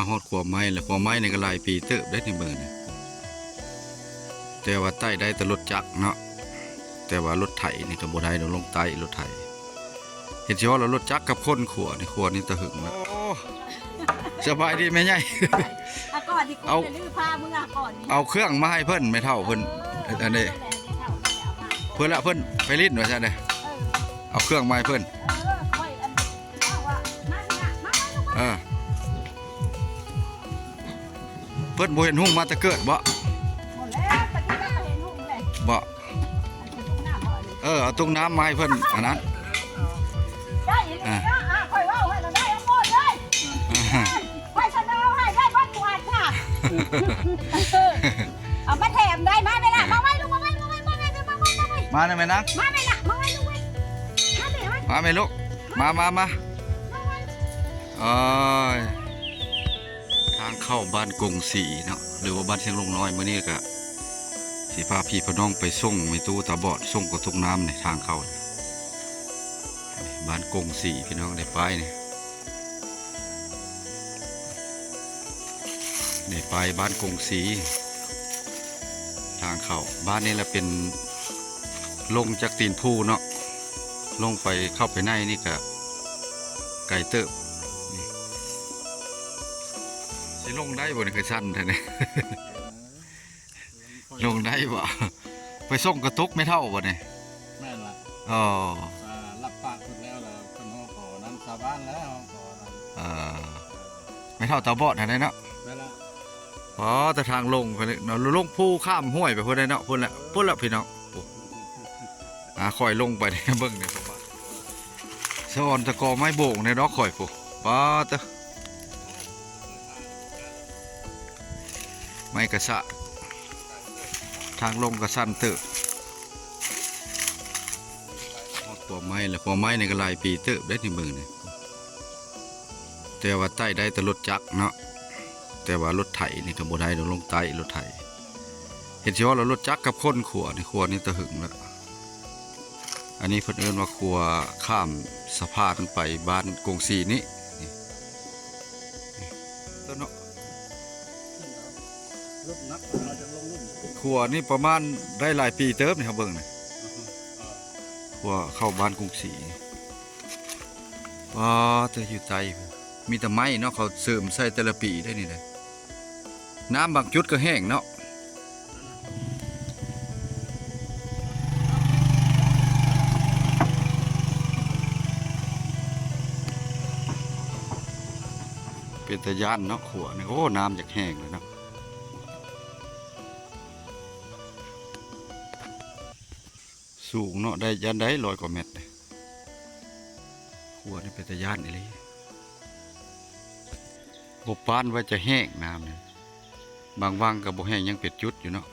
ฮอดขัวไม้แล้วขัวไม้นี่ก็หลายปีเติบได้ในเมืองนี่แต่ว่าใต้ได้แต่รถจักรเนาะแต่ว่ารถไถนี่ก็บ่ได้ดอกลงใต้รถไถเห็นสิว่าเรารถจักรกับคนขัวนี่ตะหึงแล้วสบายดีแม่ใหญ่ ก่อนที่กูจะลื้อผ้ามึงก่อนเอาเครื่องมาให้เพิ่นไม่เท่าเพิ่นอันนี้เพิ่นละเพิ่นไปลิ้นว่าซั่นเด้เอาเครื่องมาให้เพิ่นเพิ่นบ่เห็นหุ่งมาแต่เกิดบ่บ่เอาตุ้งน้ำมาให้เพิ่นอันนั้นเอามาแถมได้มาไหมล่ะมาไว้ลูกมาไว้มาได้ไหมนะมาไหมล่ะมาไว้ลูกมาไหมลูกมาทางเข้าบ้านกงสีเนาะหรือว่าบ้านเชียงลงน้อยมื้อนี้ก็สิพาพี่พี่น้องไปส่งมีตู้ตาบอดส่งกระตุกน้ำในทางเข้าบ้านกงสีพี่น้องได้ไปนี่ไปบ้านกงสีทางเข้าบ้านนี้แหละเป็นลงจากตีนภูเนาะลงไปเข้าไปในนี่ก็ไก่เติบสิลงได้บ่นี่คือสั้นแท้เนี่ยลงได้บ่ไปส่งกระตุกไม่เท่าบ่เนี่ยแม่นละรับปากคุณแล้วล่ะคุณห้องขอนั้นชาวบ้านแล้วขอนั้นไม่เท่าตาบอดอะไรเนาะแต่ทางลงไปเลยเราลงผู้ข้ามห้วยไปพุ่นได้เนาะพุ่นละพี่น้องคอยลงไปในเบิ้งเนี่ยผมว่าสวรรค์ตะกอไม้โบ่งในดอกคอยปุ๊บป้าเตอไม่กระสะทางลงกระสันเตอขัวไม้แล้วขัวไม้ในก็หลายปีเติบได้ในเมืองนี่แต่ว่าใต้ได้แต่รถจักรเนาะแต่ว่ารถไถนี่ก็บ่ได้ดอกลงใต้รถไถเห็นสิว่าเรารถจักรกับคนขัวนี่ตะหึงแล้วอันนี้เพิ่นเอิ้นว่าขัวข้ามสะพานไปบ้านกงสีนี่ต้นเนาะขัวนี่ประมาณได้หลายปีเติบนี่ครับเบิ่งนี่ขัวเข้าบ้านกงสีจะอยู่ใต้มีแต่ไม้เนาะเขาเสริมใส่แต่ละปีได้นี่เลยน้ำบางจุดก็แห้งเนาะเป็นตะย่านเนาะขัวนี่โอ้น้ำจากแห้งเลยเนาะสูงเนาะได้ยันได้100 กว่าเมตรเลยขัวนี่เป็นตะย่านนี่เลยบปานว่าจะแห้งน้ำเนี่ยบางวังกับบแห้งยังเป็ดจุดอยู่เนาะ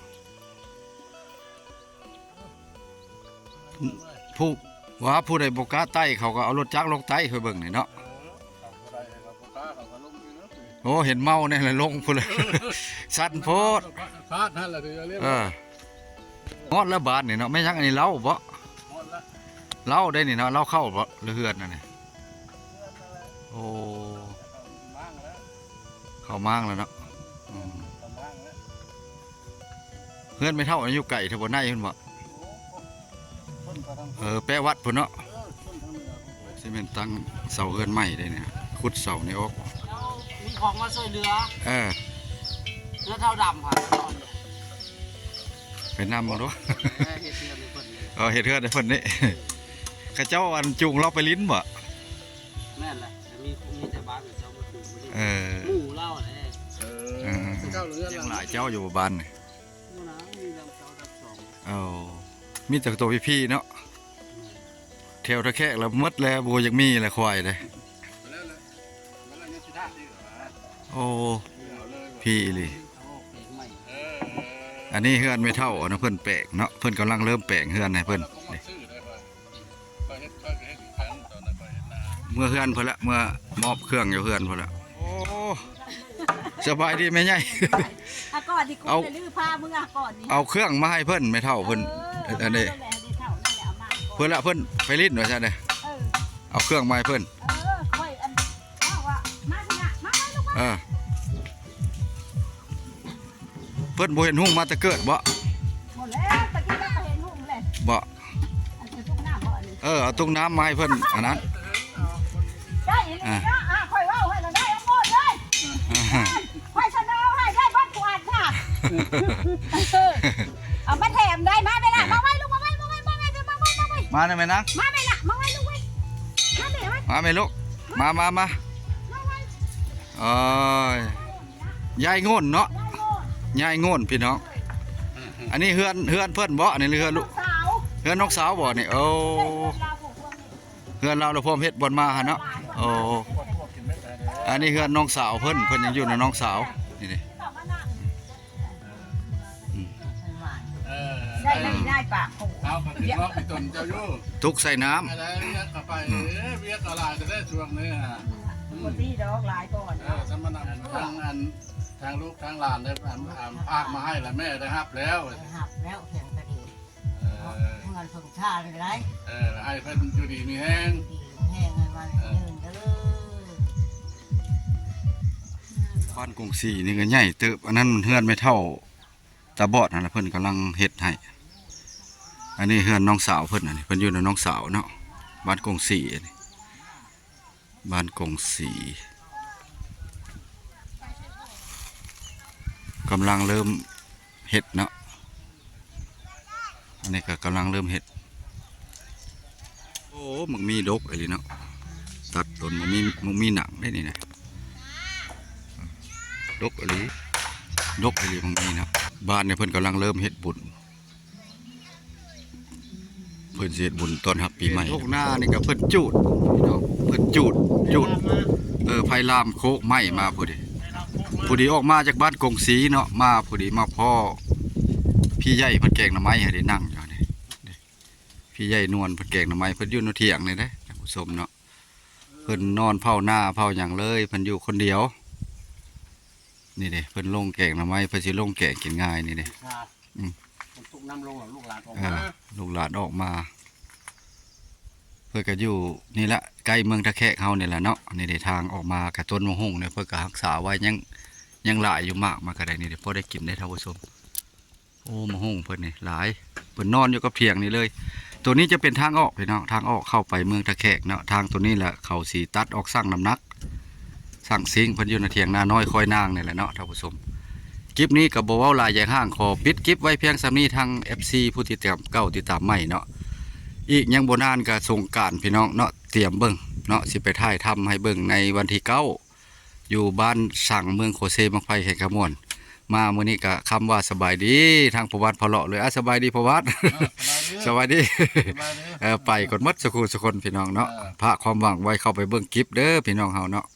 ผู้ใดบกล้าไต่เขาก็เอารถจักรลงไต่เพื่อเบิ่งนี่เนาะโอ้เห็นเมาเนี่ยเลยลงพูดเลยสั่นโพดพาดนั่นแหละเรียกงอดละบาทนี่เนาะไม่ยักอันนี้เล่าบ่เล่าได้นี่เนาะเล่าเข้าบ่หรือเฮือนนั่นนี่โอ้เข้ามั่งแล้วเนาะเพื่อนไม่เท่าอายุไก่ทบนไนเพื่อนบ่แปะวัดพุ่นเนาะซีเมนต์ตั้งเสาเฮือนใหม่ได้เนี่ยขุดเสาในออกมีของมาช่วยเหลือเรือเท่าดำค่ะเป็นน้ำมาด้วยเห็ดเทือนในเพิ่นนี่ข้าเจ้าอันจุงเราไปลิ้นบ่แม่นแหละมีแต่บ้านเจ้ามาจุงหมู่เล่ายังหลายเจ้าอยู่บ้านนี่มีแต่ตัวพี่ๆเนาะแถวตะแคกแล้วมดแล้วบัวยังมีแหละควายเลยโอ้พี่เลยอันนี้เฮือนไม่เท่านะเพื่อนแปลกเนาะเพื่อนกำลังเริ่มแปลงเฮือนให้เพื่อนเมื่อเฮือนเพื่อนละเมื่อมอบเครื่องอยู่เฮือนเพื่อนละโอ้สบายดีแม่ใหญ่ก่อนที่กูจะลื้อผ้ามึงก่อนเอาเครื่องมาให้เพื่อนไม่เท่าเพื่อนอันนี้เพื่อนละเพื่อนไปลิ้นว่าใช่ไหมเอาเครื่องมาให้เพื่อน เพิ่นบ่เห็นหุ่งมาแต่เกิดบ่ หมดแล้วตะกี้เราก็เห็นหุ่งเลย บ่ อันนี้ทุกน้ำบ่อันนี้ เอาตุ้งน้ำมาให้เพิ่นอันนั้น ได้อีหลีเนาะค่อยเว้าให้เราได้เอาหมดเลยค่อยชนะให้ได้บ้านกวาดค่ะเอามาแถมได้มาไม่ล่ะมาไว้ลูกมาไว้มาไว้มาไว้มาไว้มาไว้ มาได้ไหมนาง มาไม่ล่ะมาไว้ลูกไว้มาไม่ไว้ มาไหมลูกมามาไว้ โอ้ยยายโง่นเนาะยายโง่นพี่น้องอันนี้เฮือนเพิ่นบ่อันนี้เฮือนลูก สาว เฮือนน้องสาวบ่นี่โอ้เฮือนเราพร้อมเฮ็ดบ่อนมาหั่นเนาะโอ้อันนี้เฮือนน้องสาวเพิ่นยังอยู่นะน้องสาวนี่ดิ เออ ได้ไม่ได้ปากโอ้ เอาไปขึ้นรถไปตนเจ้าอยู่ ทุกใส่น้ำ อะไรเรียกเข้าไปเรียกอะไรจะได้ช่วงนี้ฮะ คนที่ดอกหลายก่อน สมณะทางลูกทางหลานได้พากมาให้แล้วแม่ได้รับแล้ว หับแล้วเสียงกระดิ่ง เออ เงินสงชาติเลยไร ให้เพิ่นอยู่ดีมีแห้ง ดีแห้งเงินวันยืนเด้อ บ้านกรุงศรีนี่ก็ใหญ่เติบอันนั้นเฮือนไม่เท่าตาบอดนั่นล่ะเพิ่นกำลังเฮ็ดให้อันนี้เฮือนน้องสาวเพิ่นอันนี้เพิ่นอยู่กับน้องสาวเนาะบ้านกรุงศรีอันนี้บ้านกรุงศรีกำลังเริ่มเฮ็ดเนาะอันนี้ก็กำลังเริ่มเฮ็ดโอ้มันมีดกไอ้นี่เนาะตัดต้นมันมีหนังได้นี่นะดกอะไรดกอะไรมันมีเนาะบ้านเนี่ยเพิ่นกำลังเริ่มเฮ็ดบุญเพิ่นสิเฮ็ดบุญต้อนรับปีใหม่พวกหน้านี่ก็เพิ่นจูดพี่น้องเพิ่นจูดไผลามโคกไม้มาพอดีออกมาจากบ้านกงสีเนาะมาพอดีมาพ่อพี่ใหญ่เพิ่นแกงหน่อไม้ให้ได้นั่งอยู่นี่พี่ใหญ่นวลเพิ่นแกงหน่อไม้เพิ่นอยู่ในเถียงนี่เด้ท่านผู้ชมเนาะเพิ่นนอนเผาหน้าเผาหยังเลยเพิ่นอยู่คนเดียวนี่เด้เพิ่นลงแกงหน่อไม้เพิ่นสิลงแกงกินง่ายนี่เด้ ตุกน้ำลงลูกหลานออก ลูกหลานออกมาเพื่อก็อยู่นี่ละใกล้เมืองตะแคกเฮานี่แหละเนาะนี่ได้ทางออกมากับต้นมะฮุ่งเนี่ยเพื่อก็รักษาไว้ยังหลายอยู่มากมาก็ได้นี่เดี๋ยวพอได้กินได้ท่านผู้ชมโอ้มะฮุ่งเพิ่นนี่หลายเพิ่นนอนอยู่กับเถียงนี่เลย ตัวนี้จะเป็นทางออกพี่น้องทางออกเข้าไปเมืองตะแคกเนาะทางตัวนี้แหละเขาสีตัดออกสร้างน้ำหนักสร้างซิงเพิ่นอยู่ในเถียงนาน้อยคอยนางนี่แหละเนาะท่านผู้ชมคลิปนี้กับบ่เว้าหลายอย่างห้างขอปิดคลิปไว้เพียงส่ำนี้ทาง FC ผู้ติดตามเก่าติดตามใหม่เนาะอีกยังบ่นานก็สงกรานต์พี่น้องเนาะเตรียมเบิ่งเนาะสิไปถ่ายทำให้เบิ่งในวันที่9อยู่บ้านสั่งเมืองโคเซมังไฟแห่งขมวนมามื้อนี้ก็คำว่าสบายดีทางประวัติพอเลาะเลยสบายดีประวัติ สวัสดี ไปกดหมดสักครู่สักคนพี่น้องเนาะพระความหวังไว้เข้าไปเบิ่งคลิปเด้อพี่น้องเฮาเนาะ